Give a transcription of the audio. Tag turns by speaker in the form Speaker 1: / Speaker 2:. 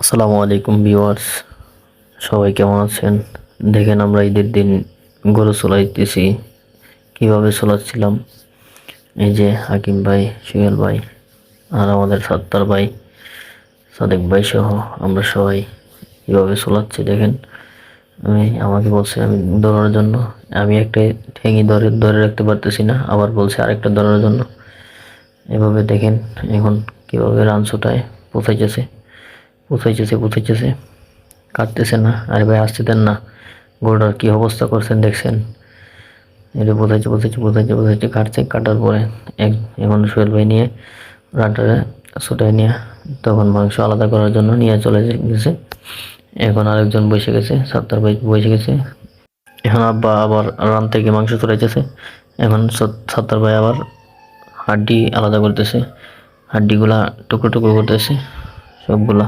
Speaker 1: আসসালামু আলাইকুম ভিউয়ার্স, সবাই কেমন আছেন? দেখেন আমরা ঈদের দিন গরু চড়াইতেছি, কিভাবে চড়াচ্ছিলাম। এই যে হাকিম ভাই, সুহেল ভাই আর আমাদের সত্তার ভাই, সাদেক ভাই সহ আমরা সবাই কিভাবে চড়াচ্ছি দেখেন। আমাকে বলছে আমি ধরার জন্য, আমি একটা ঠেঙি ধরে ধরে রাখতে পারতেছি না, আবার বলছে আরেকটা ধরার জন্য। এভাবে দেখেন এখন কিভাবে রান ছুটায়, পোথাইতেছে পোথাইতেছে পোথাইতেছে কাটতেছে না। আরে ভাই আসতে দেন না, গরুটার কি অবস্থা করছেন দেখছেন। এটা বোঝাইছে বোঝাইছে বোঝাইছে বোঝাইছে কাটছে, কাটার পরে এখন সোহেল ভাই নিয়ে রানটারে ছুটাই নিয়ে তখন মাংস আলাদা করার জন্য নিয়ে চলে গেছে। এখন আরেকজন বসে গেছে, সত্তার ভাই বসে গেছে। এখন আব্বা আবার রান থেকে মাংস চড়াইতেছে। এখন সত্তার ভাই আবার হাড্ডি আলাদা করতেছে, হাড্ডিগুলা টুকরো টুকরো করতেছে সবগুলা।